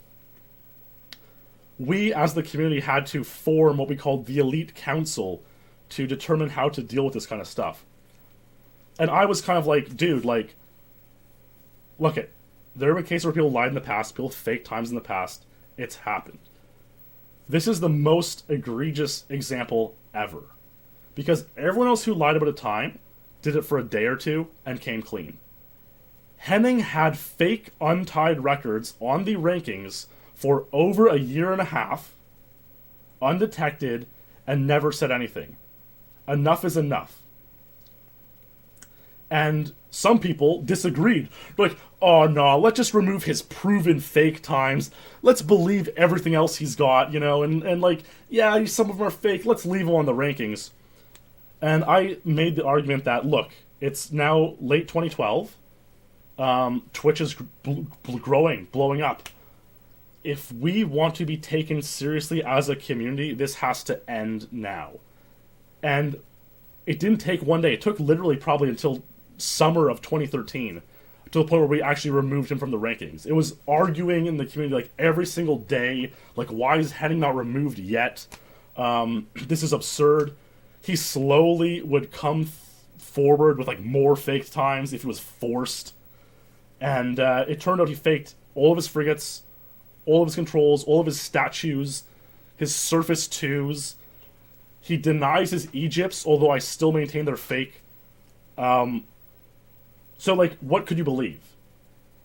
We, as the community, had to form what we called the Elite Council to determine how to deal with this kind of stuff. And I was kind of like, dude, like, look it. There have been cases where people lied in the past, people faked times in the past. It's happened. This is the most egregious example ever. Because everyone else who lied about a time did it for a day or two and came clean. Henning had fake untied records on the rankings for over a year and a half, undetected, and never said anything. Enough is enough. And some people disagreed. Like, oh no, let's just remove his proven fake times. Let's believe everything else he's got, and like, yeah, some of them are fake. Let's leave them on the rankings. And I made the argument that, look, it's now late 2012. Twitch is blowing up. If we want to be taken seriously as a community, this has to end now. And it didn't take one day. It took literally probably until summer of 2013 to the point where we actually removed him from the rankings. It was arguing in the community like every single day, like, why is Henning not removed yet? This is absurd. He slowly would come forward with like more faked times if he was forced. And it turned out he faked all of his frigates, all of his controls, all of his statues, his surface 2s. He denies his Egypts, although I still maintain they're fake. So, like, what could you believe?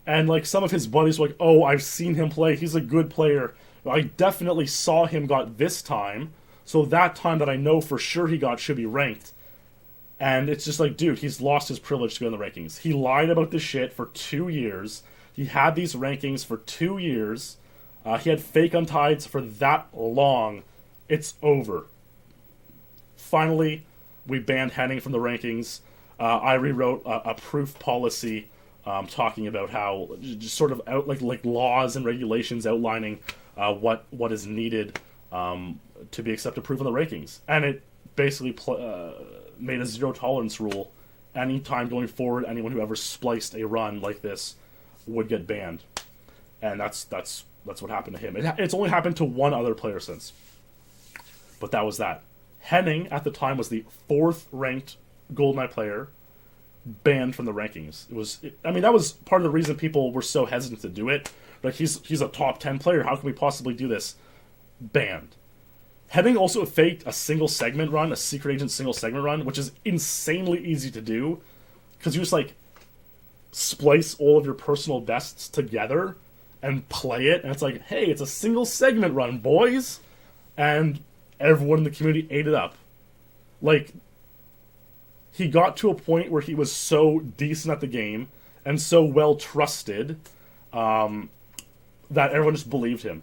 And, like, some of his buddies were like, oh, I've seen him play. He's a good player. I definitely saw him got this time. So that time that I know for sure he got should be ranked. And it's just like, dude, he's lost his privilege to go in the rankings. He lied about this shit for 2 years. He had these rankings for 2 years. He had fake untieds for that long. It's over. Finally, we banned Henning from the rankings. I rewrote a proof policy talking about how just sort of out like laws and regulations outlining what is needed to be accepted proof in the rankings, and it basically made a zero tolerance rule. Anytime going forward, anyone who ever spliced a run like this would get banned, and that's what happened to him. It's only happened to one other player since, but that was that. Henning at the time was the 4th ranked GoldenEye player banned from the rankings. That was part of the reason people were so hesitant to do it. Like, he's a top 10 player. How can we possibly do this? Banned. Henning also faked a single segment run, a secret agent single segment run, which is insanely easy to do because you just like splice all of your personal bests together and play it, and it's like, hey, it's a single segment run, boys, and everyone in the community ate it up. Like, he got to a point where he was so decent at the game and so well trusted that everyone just believed him.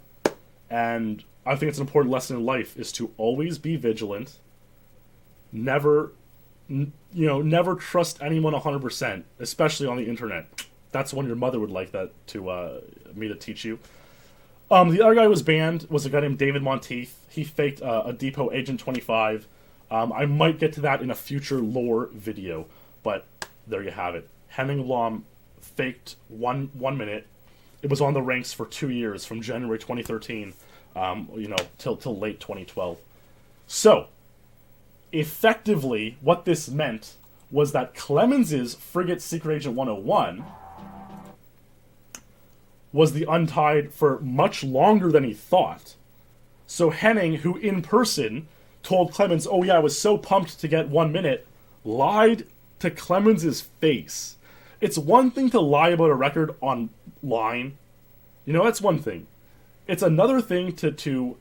And I think it's an important lesson in life is to always be vigilant. Never trust anyone 100%, especially on the internet. That's one your mother would like that to me to teach you. The other guy who was banned was a guy named David Monteith. He faked a Depot Agent 25. I might get to that in a future lore video, but there you have it. Henning Blom faked one minute. It was on the ranks for 2 years, from January 2013, till late 2012. So, effectively, what this meant was that Clemens' Frigate Secret Agent 101 was the untied for much longer than he thought. So Henning, who in person told Clemens, oh yeah, I was so pumped to get 1 minute, lied to Clemens' face. It's one thing to lie about a record online. That's one thing. It's another thing to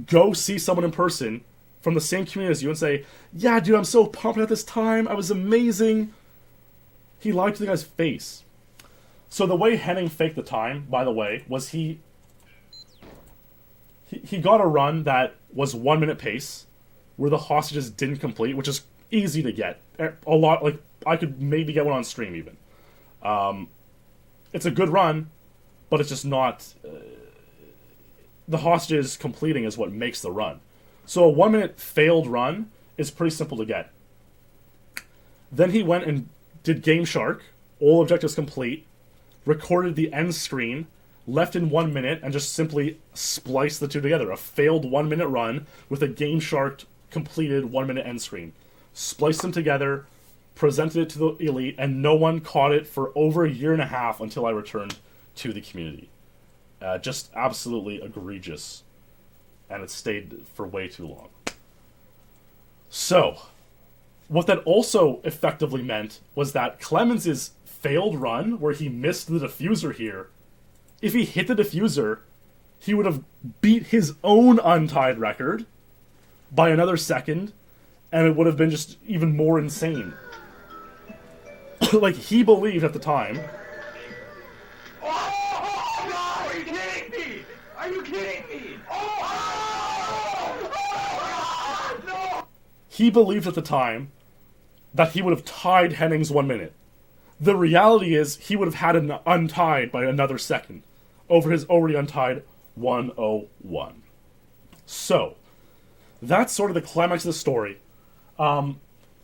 go see someone in person from the same community as you and say, yeah, dude, I'm so pumped at this time. I was amazing. He lied to the guy's face. So the way Henning faked the time, by the way, was he got a run that was 1 minute pace, where the hostages didn't complete, which is easy to get. A lot, like, I could maybe get one on stream even. It's a good run, but it's just not... the hostages completing is what makes the run. So a 1 minute failed run is pretty simple to get. Then he went and did Game Shark, all objectives complete, recorded the end screen, left in 1 minute, and just simply spliced the two together. A failed 1 minute run with a Game Shark completed 1 minute end screen. Spliced them together, presented it to the elite, and no one caught it for over 1.5 years until I returned to the community. Just absolutely egregious. And it stayed for way too long. So, what that also effectively meant was that Clemens' failed run, where he missed the diffuser here, if he hit the diffuser, he would have beat his own untied record by another second, and it would have been just even more insane. Like, he believed at the time... Oh, no! Are you kidding me? Are you kidding me? Oh, no! He believed at the time that he would have tied Henning's 1 minute. The reality is, he would have had it untied by another second over his already untied 101. So, that's sort of the climax of the story. But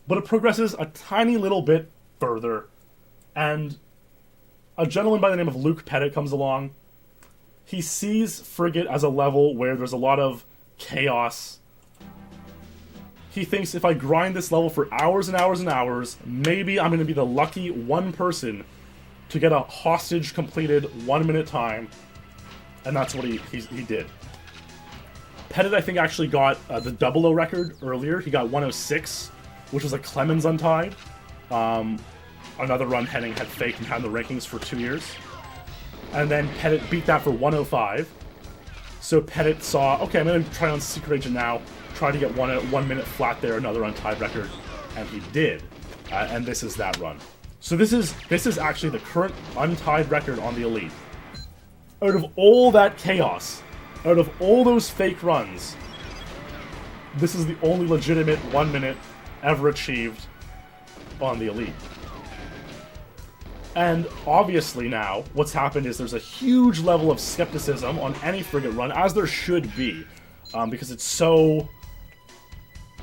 it progresses a tiny little bit further, and a gentleman by the name of Luke Pettit comes along. He sees Frigate as a level where there's a lot of chaos. He thinks if I grind this level for hours and hours and hours, maybe I'm going to be the lucky one person to get a hostage completed 1 minute time. And that's what he did. Pettit, I think, actually got the 00 record earlier. He got 106, which was a Clemens untied. Another run Henning had faked and had in the rankings for 2 years. And then Pettit beat that for 105. So Pettit saw, okay, I'm going to try on Secret Agent now. Try to get 1 minute flat there, another untied record. And he did. And this is that run. So this is actually the current untied record on the Elite. Out of all that chaos, out of all those fake runs, this is the only legitimate 1 minute ever achieved on the Elite. And obviously now, what's happened is there's a huge level of skepticism on any Frigate run, as there should be, because it's so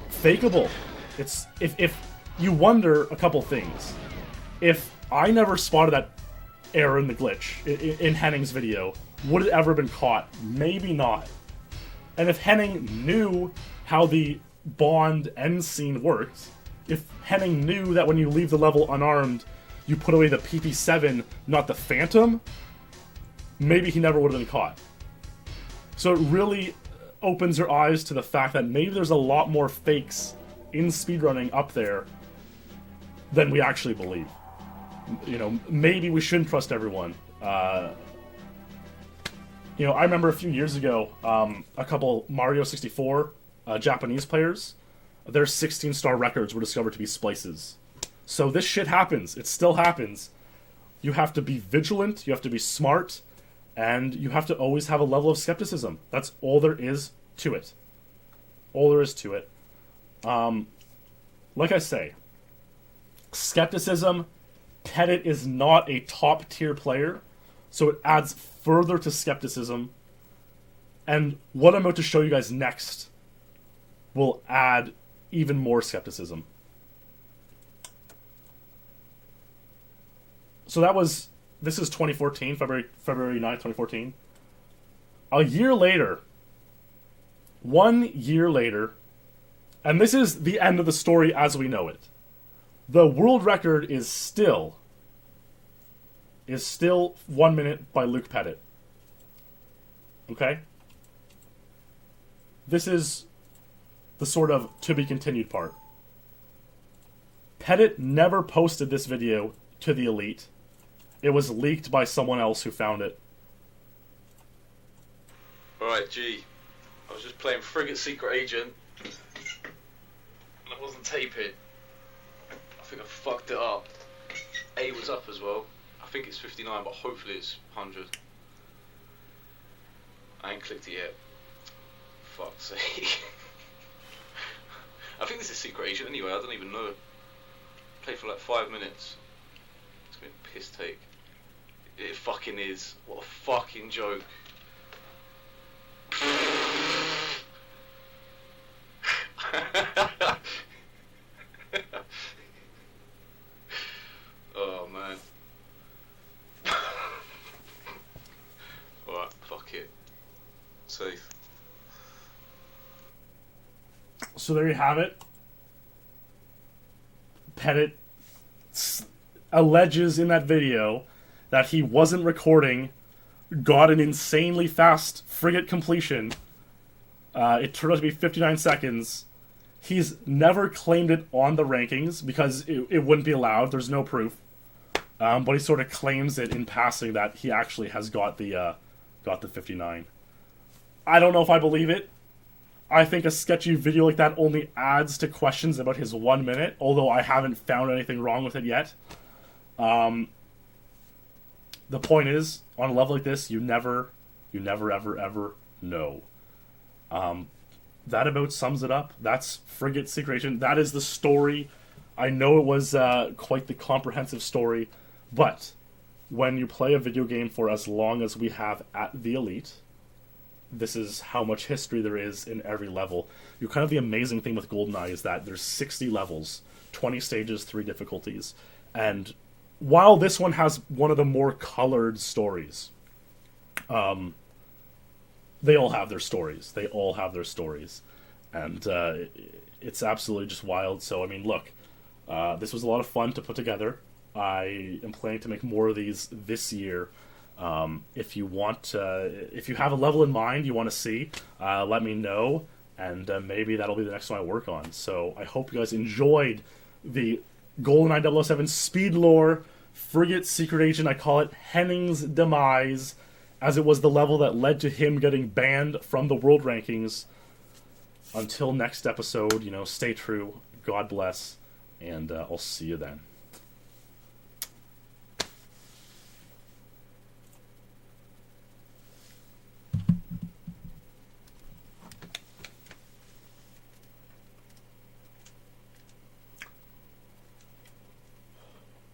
fakeable. It's if you wonder a couple things. If I never spotted that error in the glitch in Henning's video, would it ever have been caught? Maybe not. And if Henning knew how the Bond end scene worked, if Henning knew that when you leave the level unarmed, you put away the PP7, not the Phantom, maybe he never would have been caught. So it really opens your eyes to the fact that maybe there's a lot more fakes in speedrunning up there than we actually believe. You know, maybe we shouldn't trust everyone. You know, I remember a few years ago, a couple Mario 64 Japanese players, their 16-star records were discovered to be splices. So this shit happens. It still happens. You have to be vigilant, you have to be smart, and you have to always have a level of skepticism. That's all there is to it. All there is to it. Like I say, skepticism, Pettit is not a top-tier player, so it adds further to skepticism. And what I'm about to show you guys next will add even more skepticism. So this is 2014, February 9th, 2014. A year later, 1 year later, and this is the end of the story as we know it. The world record is still 1 minute by Luke Pettit. Okay? This is the sort of to be continued part. Pettit never posted this video to the Elite. It was leaked by someone else who found it. Alright, G. I was just playing Frigate Secret Agent, and I wasn't taping. I think I fucked it up. A was up as well. I think it's 59, but hopefully it's 100. I ain't clicked it yet. Fuck's sake. I think this is Secret Agent anyway, I don't even know. Played for like 5 minutes. It's gonna be a piss take. It fucking is. What a fucking joke. Oh man. Alright, fuck it. Safe. So there you have it. Pettit alleges in that video that he wasn't recording, got an insanely fast frigate completion. It turned out to be 59 seconds. He's never claimed it on the rankings because it wouldn't be allowed. There's no proof. But he sort of claims it in passing that he actually has got the 59. I don't know if I believe it. I think a sketchy video like that only adds to questions about his 1 minute, although I haven't found anything wrong with it yet. The point is, on a level like this, you never ever know. That about sums it up. That's Frigate Secret Agent. That is the story. I know it was quite the comprehensive story, but when you play a video game for as long as we have at the Elite, this is how much history there is in every level. Kind of the amazing thing with GoldenEye is that there's 60 levels, 20 stages, 3 difficulties, and while this one has one of the more colored stories, they all have their stories. They all have their stories. And it's absolutely just wild. So, I mean, look, this was a lot of fun to put together. I am planning to make more of these this year. If you want, if you have a level in mind you want to see, let me know, and maybe that'll be the next one I work on. So I hope you guys enjoyed the GoldenEye 007 SpeedLore Frigate Secret Agent. I call it Henning's Demise, as it was the level that led to him getting banned from the world rankings. Until next episode, stay true, God bless, and I'll see you then.